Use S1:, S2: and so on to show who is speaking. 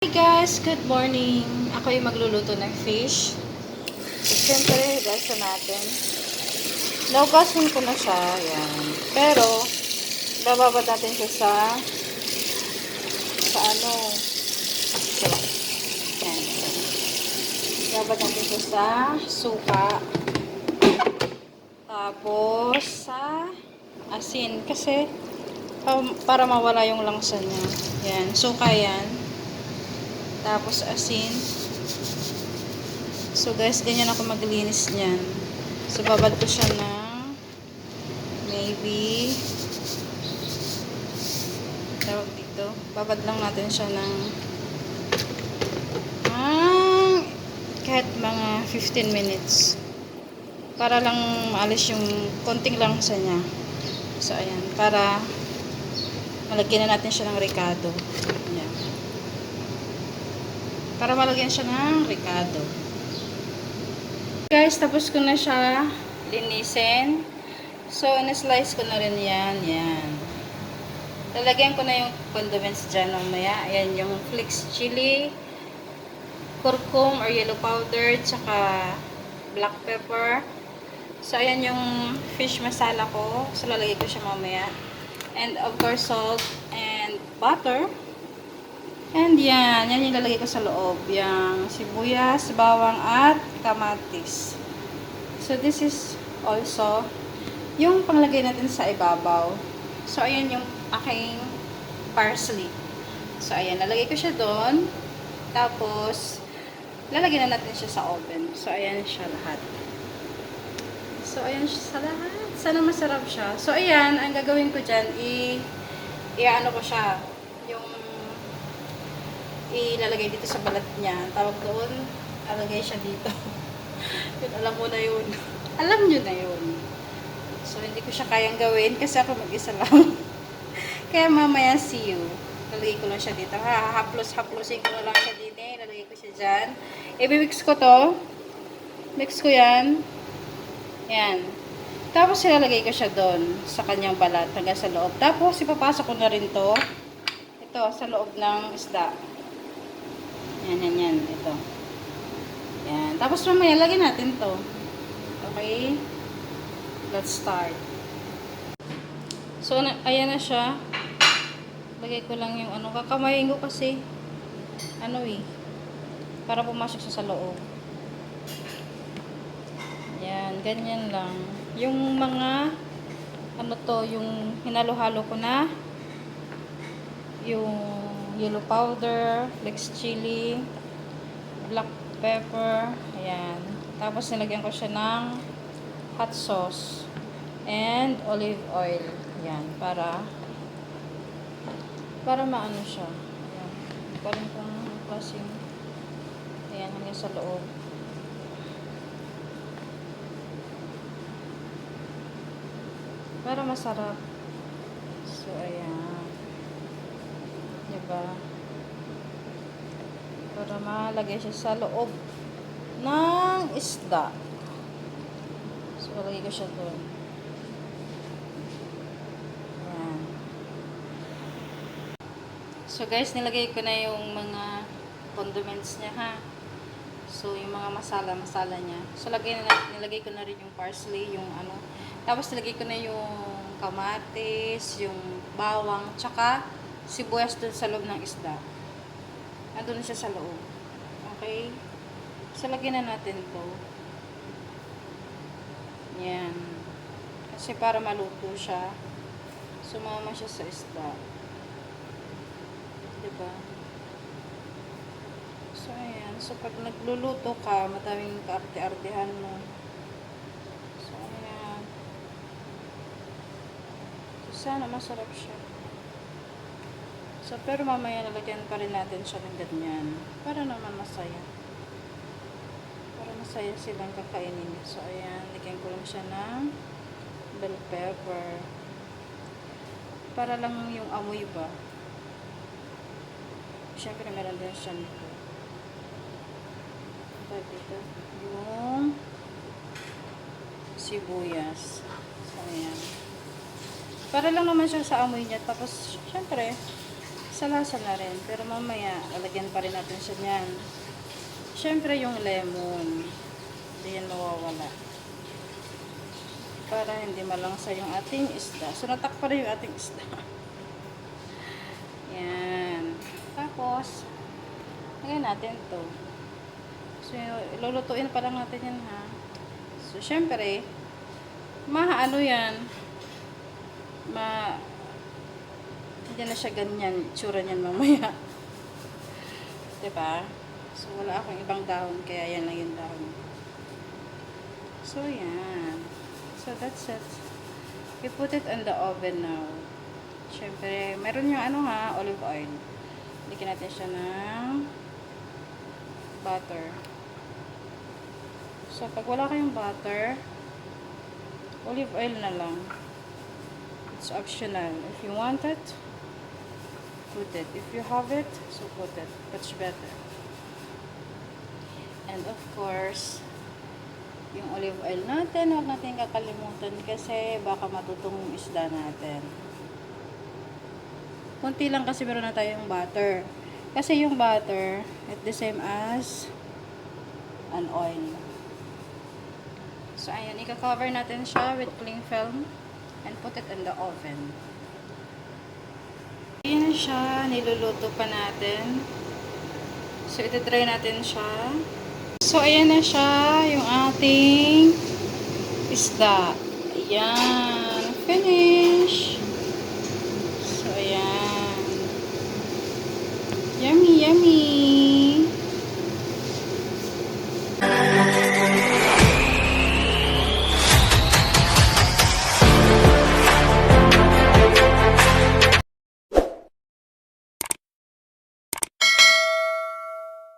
S1: Hey guys, good morning. Ako yung magluluto ng fish. So, syempre, gasa natin. Naugasan ko na siya. Yan. Pero, bababad natin siya sa ano. So, yan. Bababad natin siya sa suka. Tapos, sa asin. Kasi, para mawala yung langsa niya. Yan. Suka yan. Tapos asin. So guys, ganyan ako maglinis niyan. So babad ko siya ng maybe tawag dito. Babad lang natin siya ng kahit mga 15 minutes. Para lang maalis yung konting langsa niya. So ayan, para malagyan na natin siya ng ricado. Ayan. Para malagyan siya ng ricado. Guys, tapos ko na siya linisin. So, in-slice ko na rin yan. Yan. Lalagyan ko na yung condiments dyan mamaya. Ayan yung flakes chili, curcum or yellow powder, tsaka black pepper. So, ayan yung fish masala ko. So, lalagay ko siya mamaya. And of course, salt and butter. And yan yung ilalagay ko sa loob. Yung sibuyas, bawang, at kamatis. So, this is also yung panglagay natin sa ibabaw. So, ayan yung aking parsley. So, ayan. Lalagay ko siya doon. Tapos, lalagyan na natin siya sa oven. So, ayan siya lahat. So, ayan siya sa lahat. Sana masarap siya. So, ayan. Ang gagawin ko dyan, i-ano ko siya. Ilalagay dito sa balat niya. Tawag doon, lalagay siya dito. Yun, alam mo na yun. Alam nyo na yun. So, hindi ko siya kayang gawin kasi ako mag-isa lang. Kaya mamaya, see you. Lalagay ko lang siya dito. Haplos-haplosin ko na lang siya dito. Lalagay ko siya dyan. I-mix ko to. Mix ko yan. Yan. Tapos, ilalagay ko siya doon sa kanyang balat hanggang sa loob. Tapos, ipapasok ko na rin to. Ito, sa loob ng isda. Yan. Ito. Yan. Tapos mamaya, lagyan natin to. Okay? Let's start. So, ayan na siya. Lagay ko lang yung ano. Kakamayin ko kasi. Ano para pumasok siya sa loob. Yan. Ganyan lang. Yung mga ano to, yung hinalo-halo ko na. Yung yellow powder, flakes chili, black pepper, ayan. Tapos nilagyan ko siya ng hot sauce and olive oil. Ayan, para maano siya. Ayan. Parang kung klaseng ayan, hanggang sa loob. Para masarap. So, ayan. Diba? Para malagay siya sa loob ng isda. So, lagay ko siya doon. Ayan. So, guys, nilagay ko na yung mga condiments niya, ha? So, yung mga masala niya. So, nilagay ko na rin yung parsley, yung ano. Tapos, nilagay ko na yung kamatis, yung bawang, tsaka sibuyas dun sa loob ng isda. Andun siya sa loob. Okay? So, lagyan na natin to. Yan. Kasi para maluto siya. Sumama siya sa isda. Diba? So, ayan. So, pag nagluluto ka, madaming kaarte-artehan mo. So, ayan. So, sana masarap siya. So, pero mamaya lalagyan pa rin natin siya ng ganyan. Para naman masaya. Para masaya silang kakainin. So, ayan. Lagyan ko lang siya ng bell pepper. Para lang yung amoy ba. Siyempre, meron din siya nito. Dito. Yung sibuyas. So, ayan. Para lang naman siya sa amoy niya. Tapos, siyempre, Lasa-lasa na rin. Pero mamaya, lalagyan pa rin natin siya niyan. Siyempre yung lemon. Hindi yan mawawala. Para hindi malangsa yung ating isda. So, natakpa rin yung ating isda. Yan. Tapos, lagyan natin to. So, ilulutuin pa lang natin yan, ha. So, syempre, ano yan, hindi na siya ganyan, itsura niyan mamaya. Diba? So, wala akong ibang dahon, kaya yan lang yung dahon. So, yan. So, that's it. We put it in the oven now. Syempre, meron yung olive oil. Bigyan natin siya ng butter. So, pag wala kayong butter, olive oil na lang. It's optional. If you want it, put it. If you have it, so put it. Much better. And of course, yung olive oil natin, huwag natin kakalimutan kasi baka matutong yung isda natin. Kunti lang kasi meron na tayong butter. Kasi yung butter, it's the same as an oil. So, ayan, i-cover natin siya with cling film and put it in the oven. Ayan siya, niluluto pa natin. So, iti-try natin siya. So, ayan na siya, yung ating isda. Ayan, finish. So, ayan. Yummy, yummy.